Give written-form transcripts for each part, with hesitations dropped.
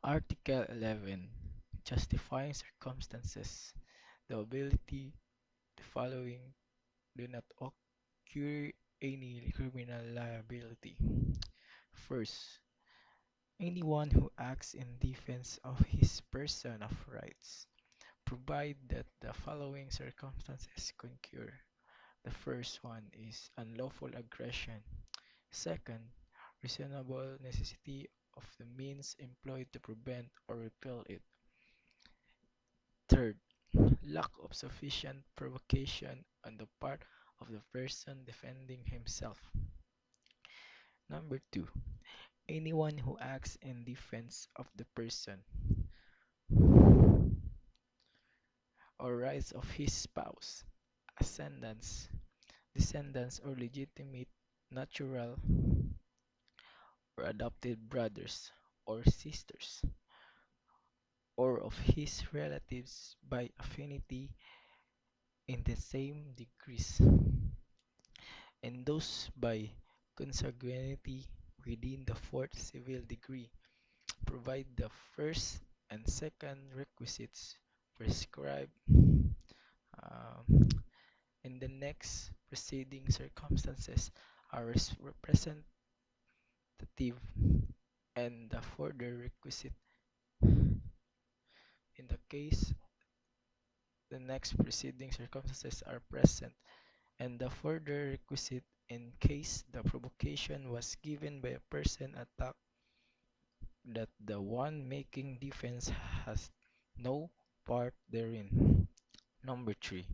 Article 11. Justifying circumstances. The ability the following do not occur any criminal liability. First, anyone who acts in defense of his person of rights, provide that the following circumstances concur. The first one is unlawful aggression. Second, reasonable necessity of the means employed to prevent or repel it. Third, lack of sufficient provocation on the part of the person defending himself. Number two, anyone who acts in defense of the person or rights of his spouse, ascendants, descendants, or legitimate, natural, or adopted brothers or sisters, or of his relatives by affinity in the same degrees, and those by consanguinity within the fourth civil degree, provide the first and second requisites prescribed um, in the next preceding circumstances are representative, and the further requisite in the case the next preceding circumstances are present, and the further requisite in case the provocation was given by a person attacked that the one making defense has no part therein. Number 3.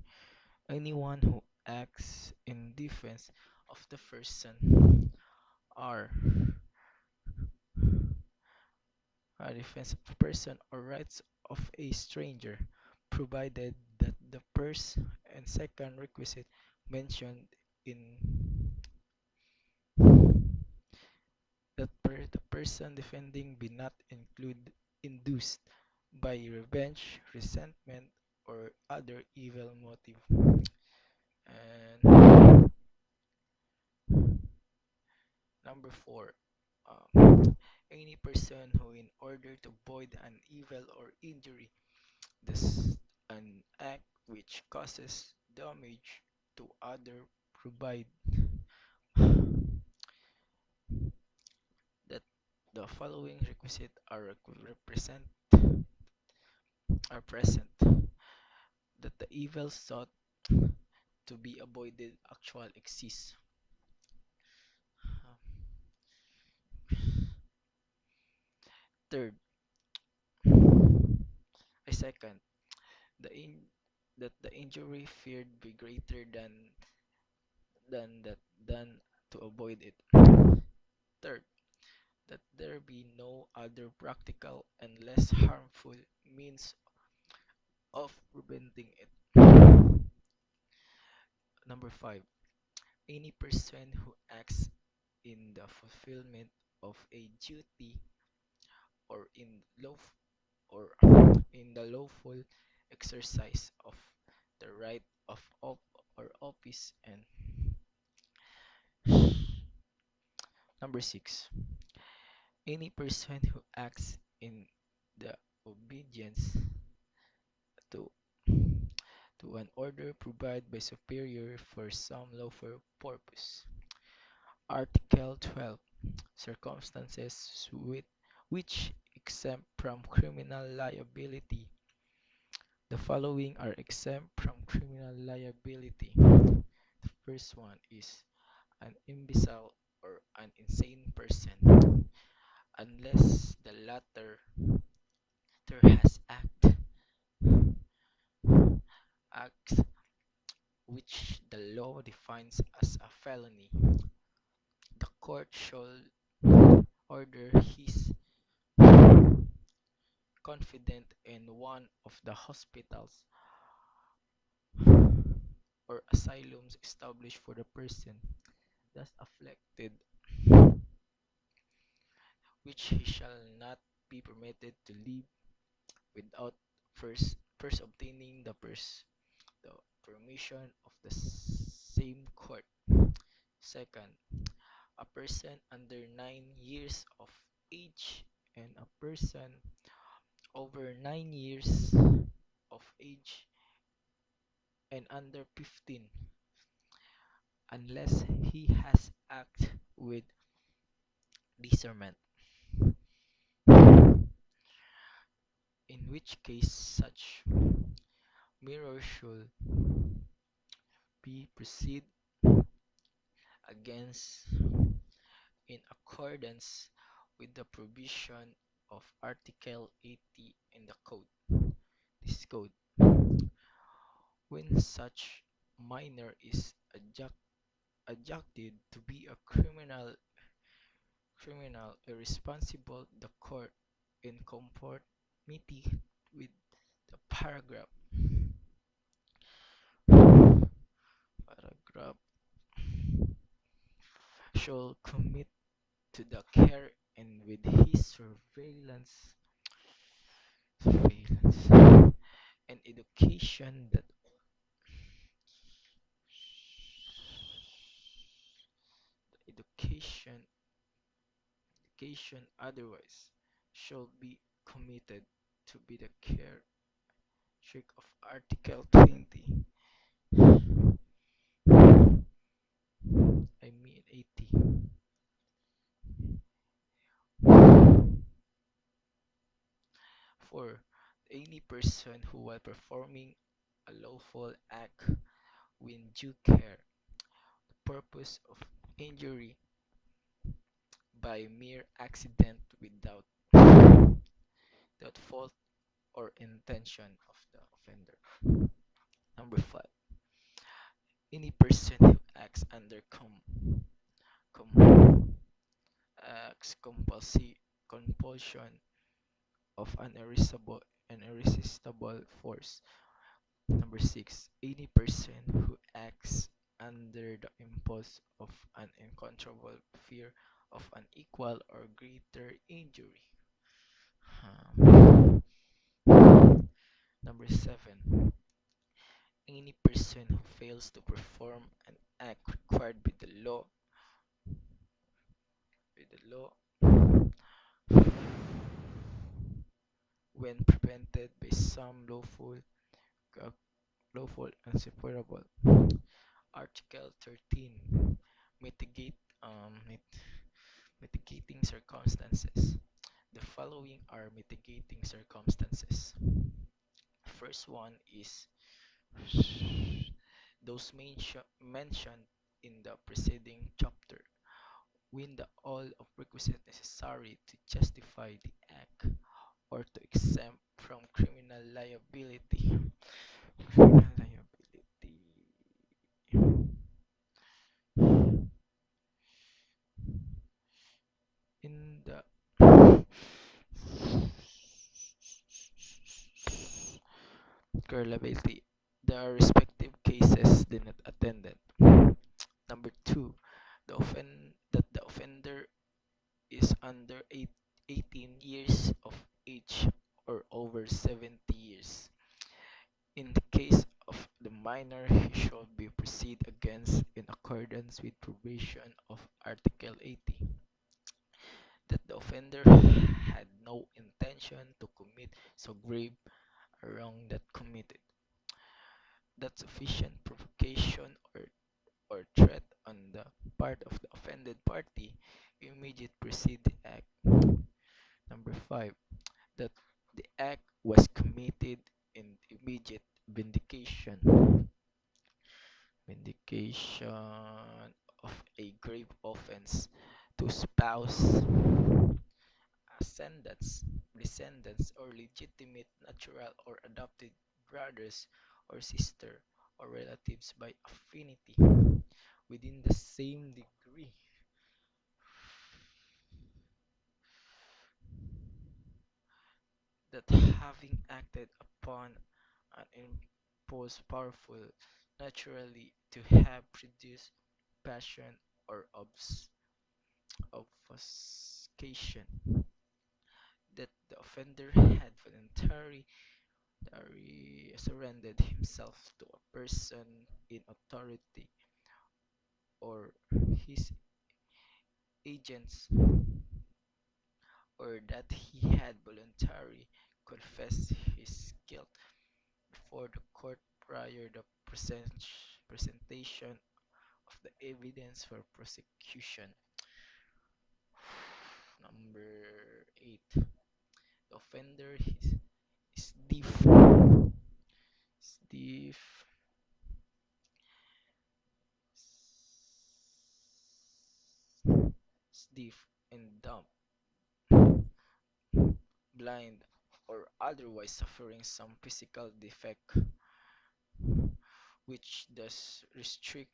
Anyone who acts in defense of the person or defense of the person or rights of a stranger, provided that the first and second requisite mentioned in the person defending be not induced by revenge, resentment, or other evil motive. And number 4, any person who, in order to avoid an evil or injury, does an act which causes damage to other, provide that the following requisites represent are present: that the evil sought to be avoided actual exists. Third, a second, the in that the injury feared be greater than that than to avoid it. Third, that there be no other practical and less harmful means of preventing it. Number 5, any person who acts in the fulfillment of a duty or or in the lawful exercise of the right of or office. And number 6, any person who acts in the obedience to an order provided by superior for some lawful purpose. Article 12. Circumstances which exempt from criminal liability. The following are exempt from criminal liability. The first one is an imbecile or an insane person, unless the latter has acts which the law defines as a felony. The court shall order his confidant in one of the hospitals or asylums established for the person thus afflicted, which he shall not be permitted to leave without first obtaining the permission of the same court. Second, a person under 9 years of age and a person over 9 years of age and under 15 unless he has acted with discernment, in which case such mirror should be proceed against in accordance with the provision of Article 80 in the code. This code, when such minor is adjudged to be a criminal irresponsible, the court, in conformity with the paragraph shall commit to the care and with his surveillance and education education otherwise shall be committed to be the care check of Article 20, I mean 80. 4. Any person who while performing a lawful act with due care, the purpose of injury by mere accident without fault or intention of the offender. Number 5. Any person who acts under com- compulsion of an irresistible force. Number 6. Any person who acts under the impulse of an uncontrollable fear of an equal or greater injury. Um, Number 7. Any person who fails to perform an act required by the law when prevented by some uh, lawful and separable. Article 13. Mitigate mitigating circumstances. The following are mitigating circumstances. First one is those mentioned in the preceding chapter. When the all of requisite necessary to justify the act or to exempt from criminal liability. Criminal liability. In the criminal liability, the respective cases did not attended. Number two, the offender is under 18 years of age or over 70 years. In the case of the minor, he shall be proceed against in accordance with provision of Article 80, that the offender had no intention to commit so grave a wrong that committed, that sufficient provocation or threat on the part of the offended party immediate precede the act. Number 5, that the act was committed in immediate vindication of a grave offense to spouse, ascendants, descendants, or legitimate natural or adopted brothers or sister or relatives by affinity within the same degree that having acted upon an impulse powerful naturally to have produced passion or obfuscation, that the offender had voluntarily surrendered himself to a person in authority or his agents, or that he had voluntarily confess his guilt before the court prior the presentation of the evidence for prosecution. Number 8. The offender is stiff, stiff and dumb, blind, or otherwise suffering some physical defect which does restrict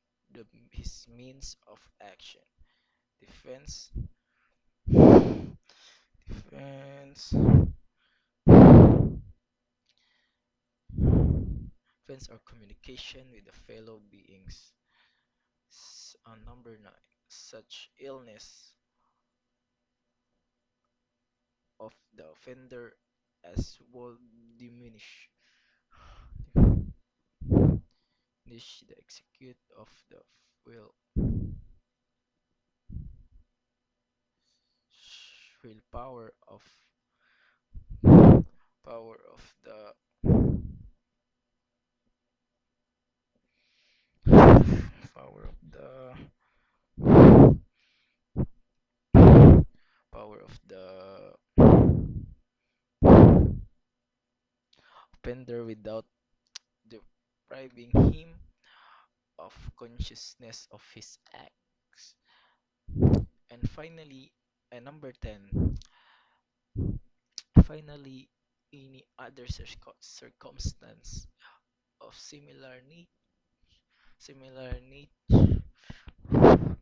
his means of action. Defense, defense, defense or communication with the fellow beings. Number 9. Such illness of the offender as will diminish the execute of the will power of power of the power of the power of the offender without depriving him of consciousness of his acts. And finally, number 10, finally, any other circumstance of similar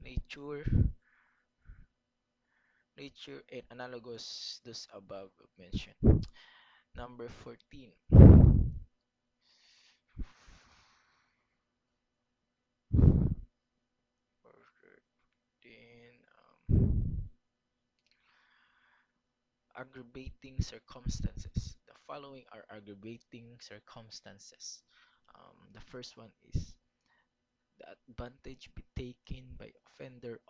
nature, nature and analogous those above mentioned. Number 14. 14, aggravating circumstances. The following are aggravating circumstances. The first one is the advantage be taken by offender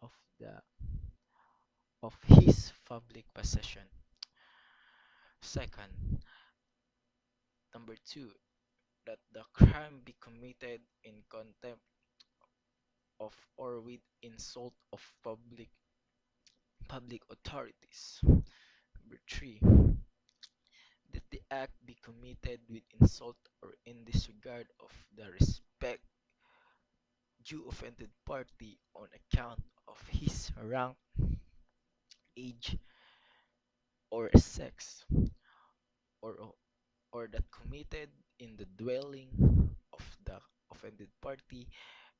of his public possession. Second, number 2, that the crime be committed in contempt of or with insult of public authorities. Number 3, that the act be committed with insult or in disregard of the respect due offended party on account of his rank, age, or sex, or or that committed in the dwelling of the offended party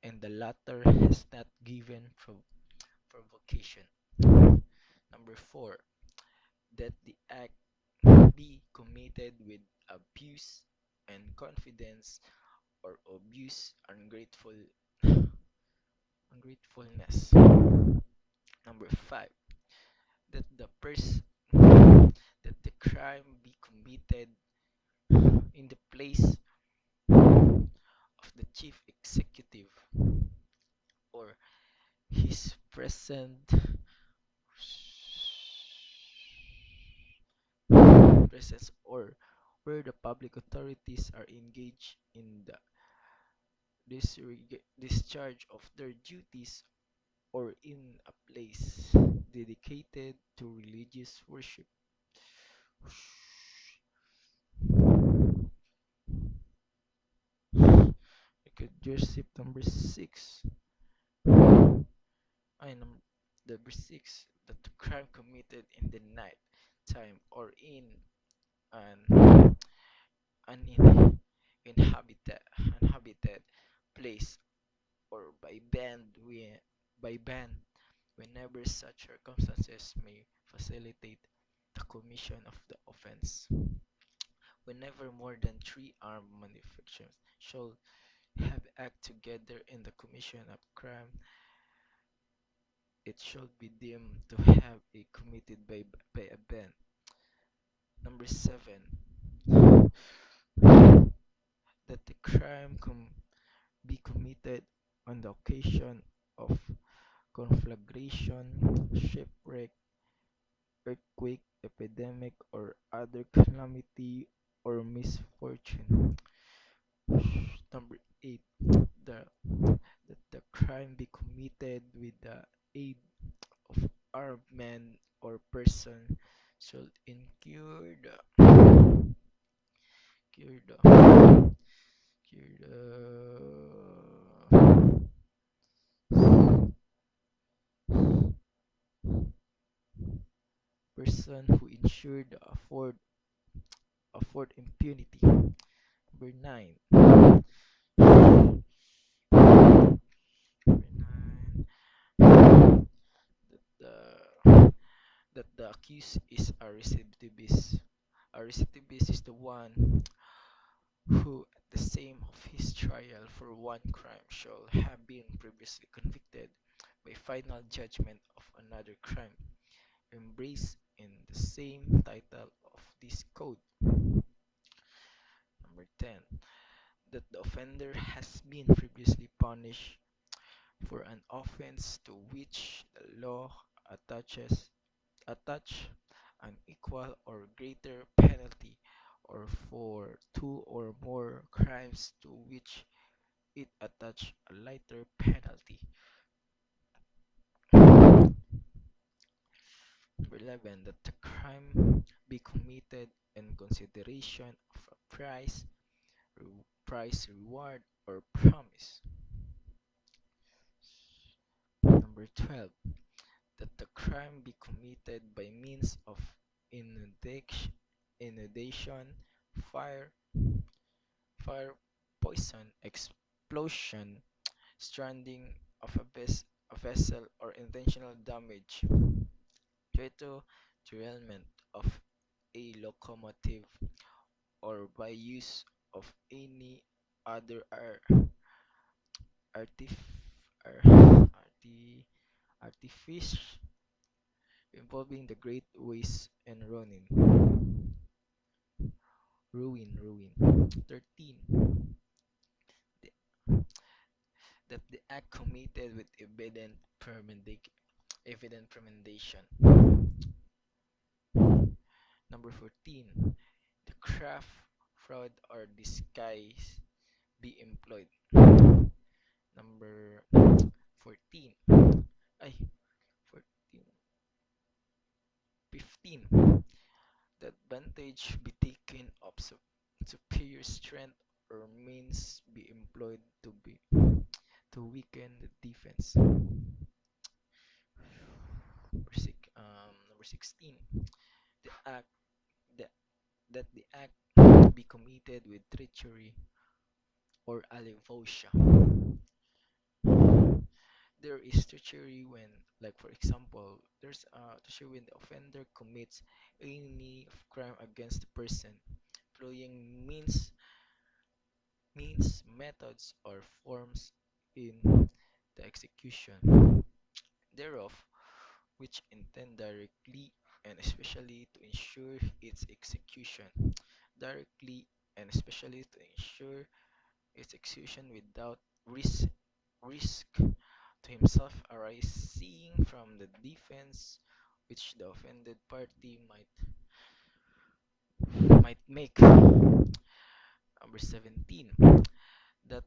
and the latter has not given provocation. Number 4, that the act be committed with abuse and confidence or abuse ungratefulness. Number 5, that the crime be committed in the place of the chief executive or his presence or where the public authorities are engaged in the discharge of their duties or in a place dedicated to religious worship. You could just sip number 6. I number 6, that the crime committed in the night time or in an uninhabited place or by band whenever such circumstances may facilitate the commission of the offense. Whenever more than 3 armed manufacturers shall have act together in the commission of crime, it shall be deemed to have a committed by a band. Number 7, that the crime be committed on the occasion of conflagration, shipwreck, earthquake, epidemic, or other calamity or misfortune. Number 8, the that the crime be committed with the aid of armed man or person should incur the person who ensured afford impunity. Number 9. Number 9. The that the accused is a recidivist. A recidivist is the one who, at the same of his trial for one crime, shall have been previously convicted by final judgment of another crime, embraced in the same title of this code. Number 10. That the offender has been previously punished for an offense to which the law attaches attach an equal or greater penalty, or for two or more crimes to which it attach a lighter penalty. Number 11, that the crime be committed in consideration of a price, reward, or promise. Number 12, that the crime be committed by means of inundation, fire, fire, poison, explosion, stranding of a vessel, or intentional damage due to derailment of a locomotive, or by use of any other artif arti artifice involving the great waste and ruin. 13. The, that the act committed with evident premeditation. Number 14. The craft, fraud, or disguise be employed. Number 14. Ay, 14. 15. The advantage be taken of superior strength or means be employed to weaken the defense. Number 16. The act the, that the act be committed with treachery or alevosía. There is treachery when, like for example, there's treachery when the offender commits any crime against the person, employing methods, or forms in the execution thereof, which intend directly and especially to ensure its execution, directly and especially to ensure its execution without risk to himself arising from the defense which the offended party might make. Number 17. That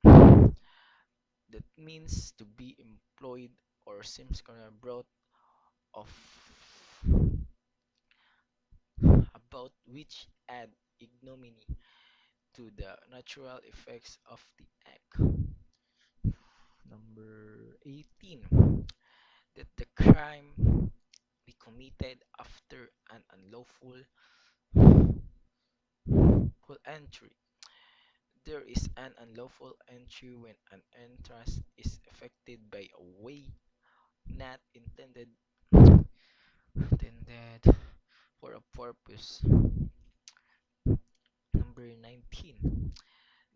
that means to be employed or seems gonna brought of about which add ignominy to the natural effects of the act. Number 18. That the crime be committed after an unlawful full entry. There is an unlawful entry when an entrance is effected by a way not intended for a purpose. Number 19.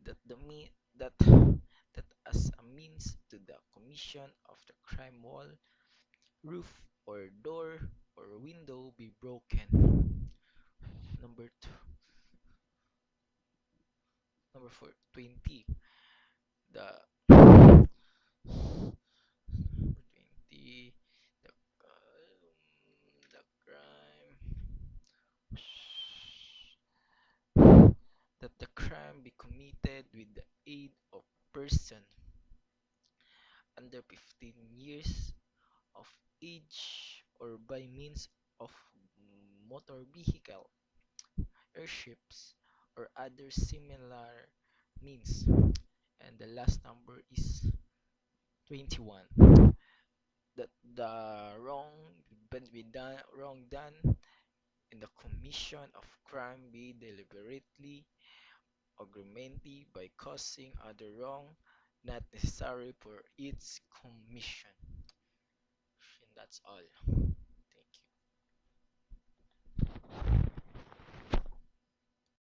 That the me that as a means to the commission of the crime, wall, roof, or door, or window be broken. Number two, number 20. The number 20. The crime crime be committed with the aid of person under 15 years of age or by means of motor vehicle, airships, or other similar means. And the last number is 21. That the wrong done in the commission of crime be deliberately augmented by causing other wrong not necessary for its commission. And that's all. Thank you.